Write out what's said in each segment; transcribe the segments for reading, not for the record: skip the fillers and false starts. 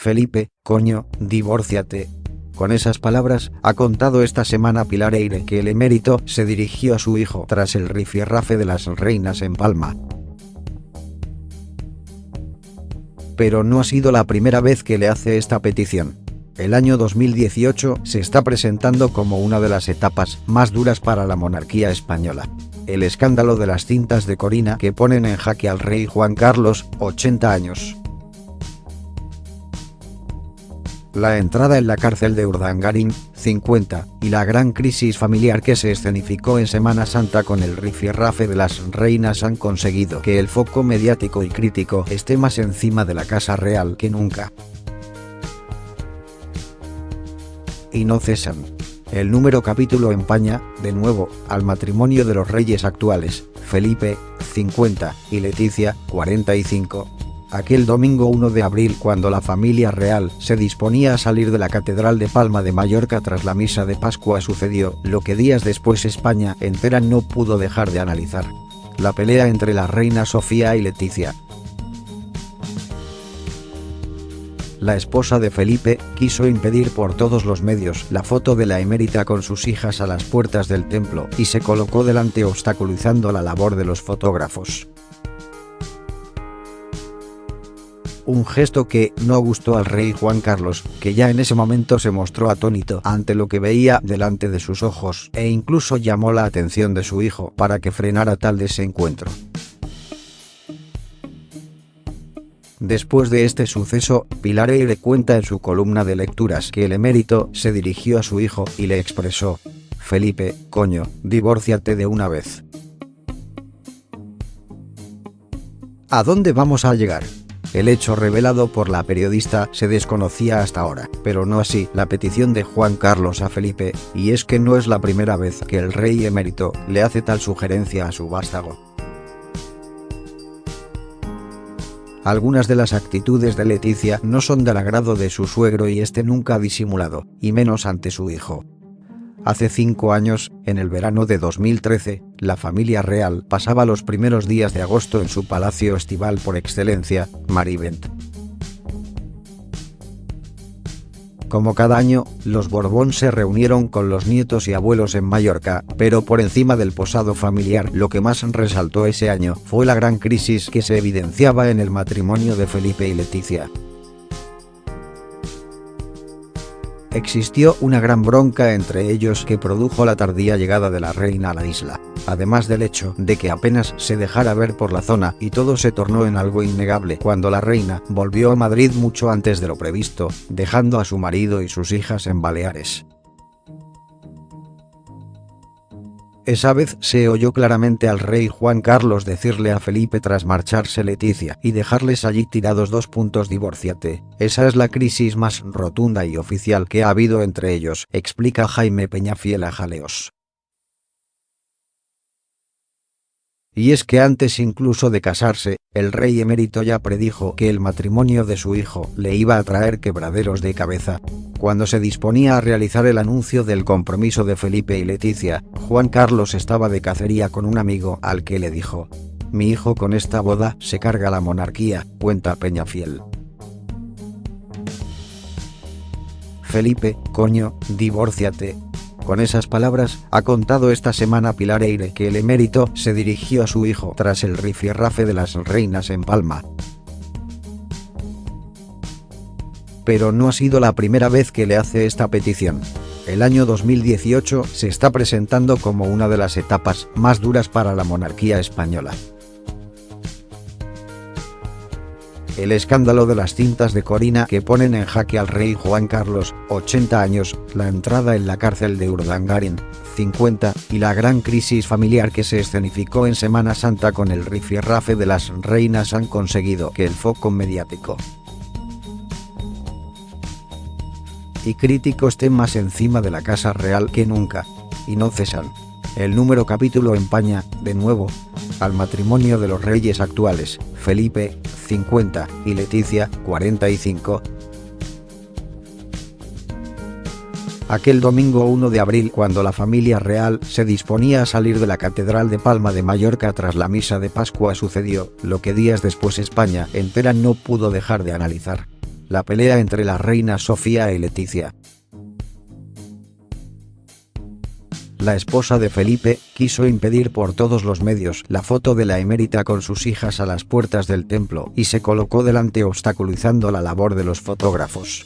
Felipe, coño, divórciate. Con esas palabras, ha contado esta semana Pilar Eyre que el emérito se dirigió a su hijo tras el rifirrafe de las reinas en Palma. Pero no ha sido la primera vez que le hace esta petición. El año 2018 se está presentando como una de las etapas más duras para la monarquía española. El escándalo de las cintas de Corina que ponen en jaque al rey Juan Carlos, 80 años. La entrada en la cárcel de Urdangarín, 50, y la gran crisis familiar que se escenificó en Semana Santa con el rifirrafe de las reinas han conseguido que el foco mediático y crítico esté más encima de la Casa Real que nunca. Y no cesan. El número capítulo empaña, de nuevo, al matrimonio de los reyes actuales, Felipe, 50, y Leticia, 45. Aquel domingo 1 de abril, cuando la familia real se disponía a salir de la Catedral de Palma de Mallorca tras la misa de Pascua, sucedió lo que días después España entera no pudo dejar de analizar: la pelea entre la reina Sofía y Leticia. La esposa de Felipe quiso impedir por todos los medios la foto de la emérita con sus hijas a las puertas del templo y se colocó delante obstaculizando la labor de los fotógrafos. Un gesto que no gustó al rey Juan Carlos, que ya en ese momento se mostró atónito ante lo que veía delante de sus ojos, e incluso llamó la atención de su hijo para que frenara tal desencuentro. Después de este suceso, Pilar Eyre cuenta en su columna de lecturas que el emérito se dirigió a su hijo y le expresó: Felipe, coño, divórciate de una vez. ¿A dónde vamos a llegar? El hecho revelado por la periodista se desconocía hasta ahora, pero no así la petición de Juan Carlos a Felipe, y es que no es la primera vez que el rey emérito le hace tal sugerencia a su vástago. Algunas de las actitudes de Leticia no son del agrado de su suegro y este nunca ha disimulado, y menos ante su hijo. Hace 5 años, en el verano de 2013, la familia real pasaba los primeros días de agosto en su palacio estival por excelencia, Marivent. Como cada año, los Borbón se reunieron con los nietos y abuelos en Mallorca, pero por encima del posado familiar lo que más resaltó ese año fue la gran crisis que se evidenciaba en el matrimonio de Felipe y Leticia. Existió una gran bronca entre ellos que produjo la tardía llegada de la reina a la isla, además del hecho de que apenas se dejara ver por la zona y todo se tornó en algo innegable cuando la reina volvió a Madrid mucho antes de lo previsto, dejando a su marido y sus hijas en Baleares. Esa vez se oyó claramente al rey Juan Carlos decirle a Felipe tras marcharse Leticia y dejarles allí tirados: divórciate. Esa es la crisis más rotunda y oficial que ha habido entre ellos, explica Jaime Peñafiel a Jaleos. Y es que antes incluso de casarse, el rey emérito ya predijo que el matrimonio de su hijo le iba a traer quebraderos de cabeza. Cuando se disponía a realizar el anuncio del compromiso de Felipe y Leticia, Juan Carlos estaba de cacería con un amigo al que le dijo: mi hijo con esta boda se carga la monarquía, cuenta Peñafiel. Felipe, coño, divórciate. Con esas palabras, ha contado esta semana Pilar Eyre que el emérito se dirigió a su hijo tras el rifirrafe de las reinas en Palma. Pero no ha sido la primera vez que le hace esta petición. El año 2018 se está presentando como una de las etapas más duras para la monarquía española. El escándalo de las cintas de Corina que ponen en jaque al rey Juan Carlos, 80 años, la entrada en la cárcel de Urdangarín, 50, y la gran crisis familiar que se escenificó en Semana Santa con el rifirrafe de las reinas han conseguido que el foco mediático y crítico esté más encima de la Casa Real que nunca, y no cesan. El número capítulo empaña, de nuevo, al matrimonio de los reyes actuales, Felipe, 50, y Leticia, 45. Aquel domingo 1 de abril, cuando la familia real se disponía a salir de la Catedral de Palma de Mallorca tras la misa de Pascua, sucedió lo que días después España entera no pudo dejar de analizar: La pelea entre la reina Sofía y Letizia. La esposa de Felipe quiso impedir por todos los medios la foto de la emérita con sus hijas a las puertas del templo y se colocó delante obstaculizando la labor de los fotógrafos.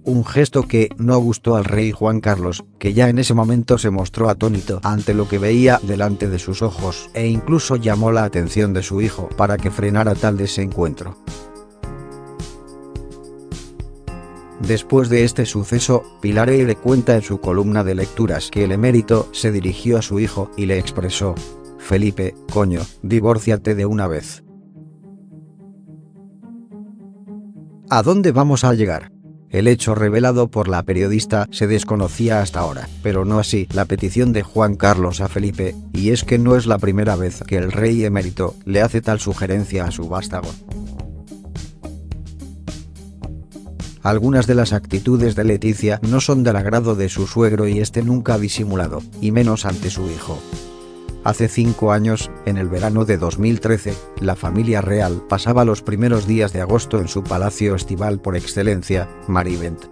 Un gesto que no gustó al rey Juan Carlos, que ya en ese momento se mostró atónito ante lo que veía delante de sus ojos e incluso llamó la atención de su hijo para que frenara tal desencuentro. Después de este suceso, Pilar Eyre cuenta en su columna de lecturas que el emérito se dirigió a su hijo y le expresó: «Felipe, coño, divórciate de una vez». ¿A dónde vamos a llegar? El hecho revelado por la periodista se desconocía hasta ahora, pero no así la petición de Juan Carlos a Felipe, y es que no es la primera vez que el rey emérito le hace tal sugerencia a su vástago. Algunas de las actitudes de Letizia no son del agrado de su suegro y este nunca ha disimulado, y menos ante su hijo. Hace 5 años, en el verano de 2013, la familia real pasaba los primeros días de agosto en su palacio estival por excelencia, Marivent.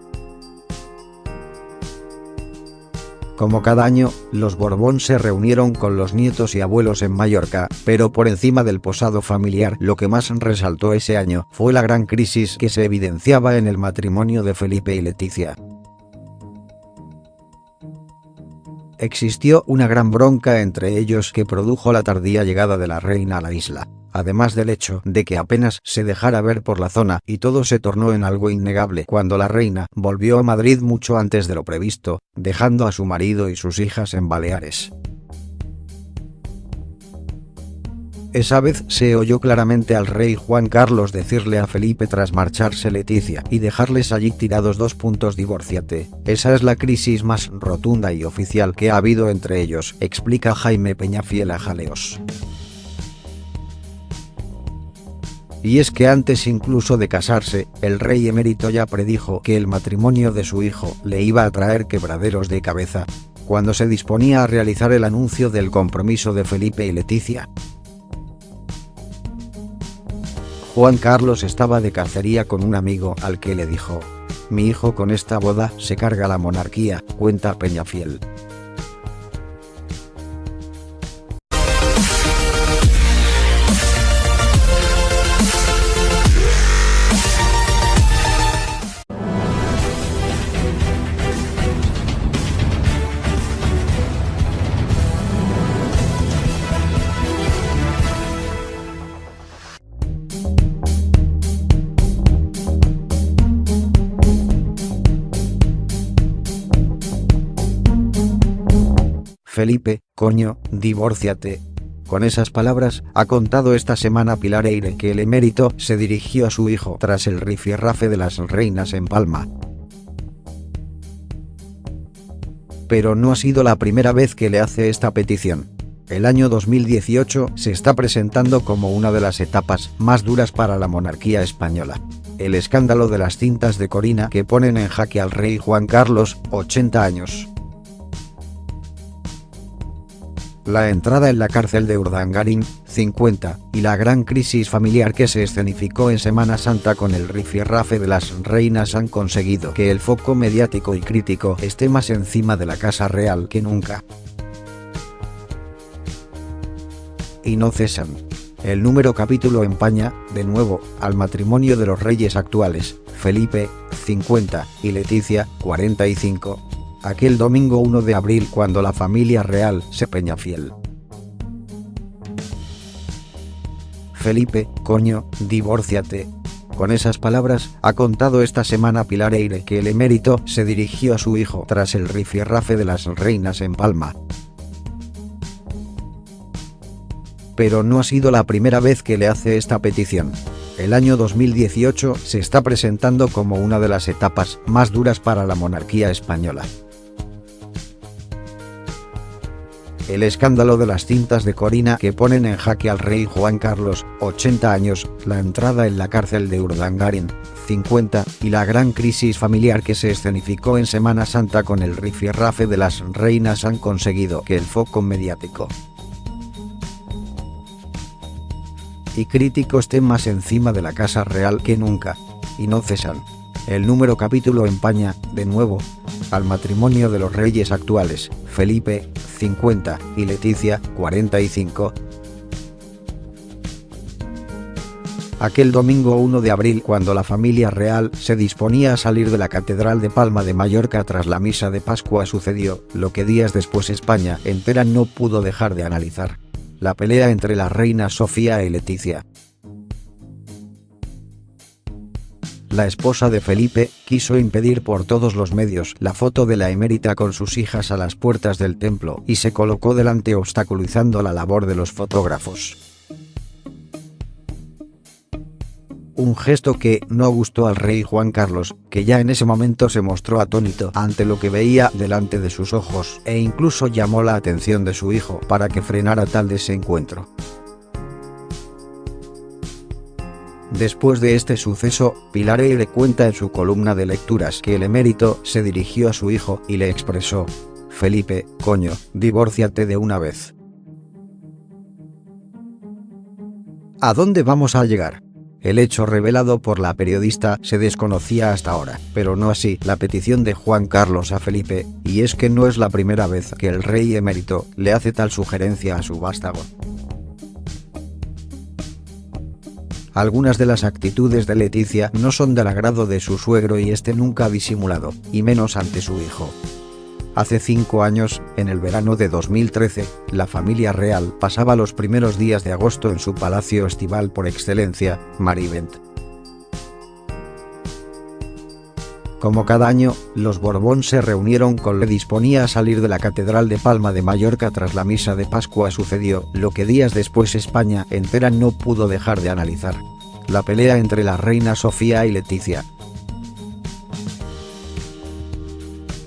Como cada año, los Borbón se reunieron con los nietos y abuelos en Mallorca, pero por encima del posado familiar lo que más resaltó ese año fue la gran crisis que se evidenciaba en el matrimonio de Felipe y Letizia. Existió una gran bronca entre ellos que produjo la tardía llegada de la reina a la isla, además del hecho de que apenas se dejara ver por la zona y todo se tornó en algo innegable cuando la reina volvió a Madrid mucho antes de lo previsto, dejando a su marido y sus hijas en Baleares. Esa vez se oyó claramente al rey Juan Carlos decirle a Felipe tras marcharse Letizia y dejarles allí tirados: «Divórciate». Esa es la crisis más rotunda y oficial que ha habido entre ellos, explica Jaime Peñafiel a Jaleos. Y es que antes incluso de casarse, el rey emérito ya predijo que el matrimonio de su hijo le iba a traer quebraderos de cabeza, cuando se disponía a realizar el anuncio del compromiso de Felipe y Letizia. Juan Carlos estaba de cacería con un amigo al que le dijo: «Mi hijo con esta boda se carga la monarquía», cuenta Peñafiel. «Felipe, coño, divórciate». Con esas palabras, ha contado esta semana Pilar Eyre que el emérito se dirigió a su hijo tras el rifirrafe de las reinas en Palma. Pero no ha sido la primera vez que le hace esta petición. El año 2018 se está presentando como una de las etapas más duras para la monarquía española. El escándalo de las cintas de Corina que ponen en jaque al rey Juan Carlos, 80 años. La entrada en la cárcel de Urdangarín, 50, y la gran crisis familiar que se escenificó en Semana Santa con el rifirrafe de las reinas han conseguido que el foco mediático y crítico esté más encima de la Casa Real que nunca. Y no cesan. El número capítulo empaña, de nuevo, al matrimonio de los reyes actuales, Felipe, 50, y Letizia, 45. Aquel domingo 1 de abril cuando la familia real se Peñafiel. «Felipe, coño, divórciate». Con esas palabras, ha contado esta semana Pilar Eyre que el emérito se dirigió a su hijo tras el rifirrafe de las reinas en Palma. Pero no ha sido la primera vez que le hace esta petición. El año 2018 se está presentando como una de las etapas más duras para la monarquía española. El escándalo de las cintas de Corina que ponen en jaque al rey Juan Carlos, 80 años, la entrada en la cárcel de Urdangarín, 50, y la gran crisis familiar que se escenificó en Semana Santa con el rifirrafe de las reinas han conseguido que el foco mediático y críticos temas encima de la casa real que nunca, y no cesan. El número capítulo empaña, de nuevo, al matrimonio de los reyes actuales, Felipe, 50, y Leticia, 45. Aquel domingo 1 de abril, cuando la familia real se disponía a salir de la Catedral de Palma de Mallorca tras la misa de Pascua, sucedió lo que días después España entera no pudo dejar de analizar: la pelea entre la reina Sofía y Leticia. La esposa de Felipe quiso impedir por todos los medios la foto de la emérita con sus hijas a las puertas del templo y se colocó delante obstaculizando la labor de los fotógrafos. Un gesto que no gustó al rey Juan Carlos, que ya en ese momento se mostró atónito ante lo que veía delante de sus ojos e incluso llamó la atención de su hijo para que frenara tal desencuentro. Después de este suceso, Pilar Eyre cuenta en su columna de lecturas que el emérito se dirigió a su hijo y le expresó: «Felipe, coño, divórciate de una vez». ¿A dónde vamos a llegar? El hecho revelado por la periodista se desconocía hasta ahora, pero no así la petición de Juan Carlos a Felipe, y es que no es la primera vez que el rey emérito le hace tal sugerencia a su vástago. Algunas de las actitudes de Leticia no son del agrado de su suegro y este nunca ha disimulado, y menos ante su hijo. Hace 5 años, en el verano de 2013, la familia real pasaba los primeros días de agosto en su palacio estival por excelencia, Marivent. Como cada año, los Borbón se reunieron con le disponía a salir de la Catedral de Palma de Mallorca tras la misa de Pascua. Sucedió lo que días después España entera no pudo dejar de analizar: la pelea entre la reina Sofía y Leticia.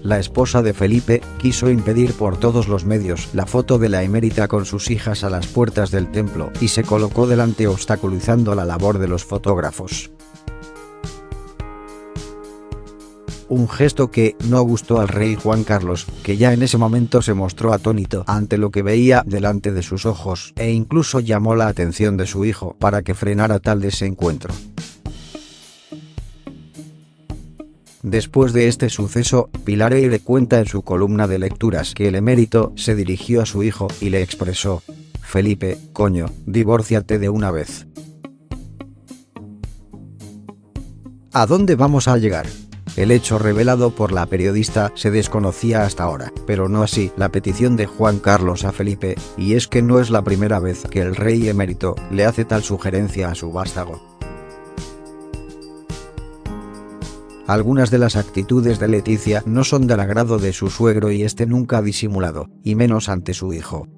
La esposa de Felipe quiso impedir por todos los medios la foto de la emérita con sus hijas a las puertas del templo y se colocó delante obstaculizando la labor de los fotógrafos. Un gesto que no gustó al rey Juan Carlos, que ya en ese momento se mostró atónito ante lo que veía delante de sus ojos e incluso llamó la atención de su hijo para que frenara tal desencuentro. Después de este suceso, Pilar Eyre cuenta en su columna de lecturas que el emérito se dirigió a su hijo y le expresó: «Felipe, coño, divórciate de una vez». ¿A dónde vamos a llegar? El hecho revelado por la periodista se desconocía hasta ahora, pero no así la petición de Juan Carlos a Felipe, y es que no es la primera vez que el rey emérito le hace tal sugerencia a su vástago. Algunas de las actitudes de Leticia no son del agrado de su suegro y este nunca ha disimulado, y menos ante su hijo.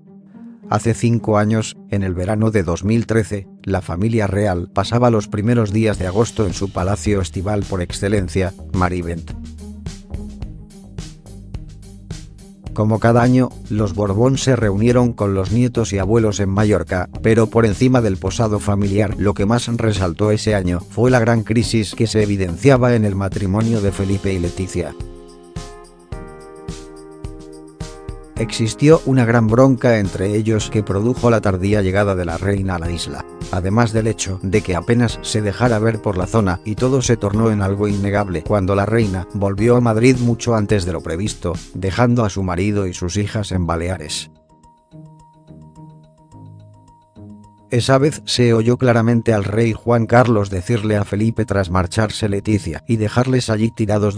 Hace 5 años, en el verano de 2013, la familia real pasaba los primeros días de agosto en su palacio estival por excelencia, Marivent. Como cada año, los Borbón se reunieron con los nietos y abuelos en Mallorca, pero por encima del posado familiar lo que más resaltó ese año fue la gran crisis que se evidenciaba en el matrimonio de Felipe y Leticia. Existió una gran bronca entre ellos que produjo la tardía llegada de la reina a la isla, además del hecho de que apenas se dejara ver por la zona y todo se tornó en algo innegable cuando la reina volvió a Madrid mucho antes de lo previsto, dejando a su marido y sus hijas en Baleares. Esa vez se oyó claramente al rey Juan Carlos decirle a Felipe tras marcharse Leticia y dejarles allí tirados: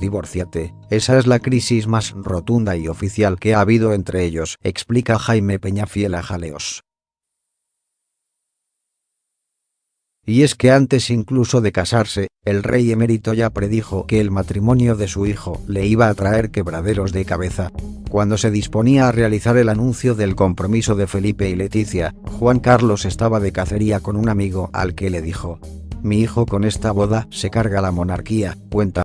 «Divórciate». Esa es la crisis más rotunda y oficial que ha habido entre ellos, explica Jaime Peñafiel a Jaleos. Y es que antes incluso de casarse, el rey emérito ya predijo que el matrimonio de su hijo le iba a traer quebraderos de cabeza. Cuando se disponía a realizar el anuncio del compromiso de Felipe y Leticia, Juan Carlos estaba de cacería con un amigo al que le dijo: «Mi hijo con esta boda se carga la monarquía», cuenta.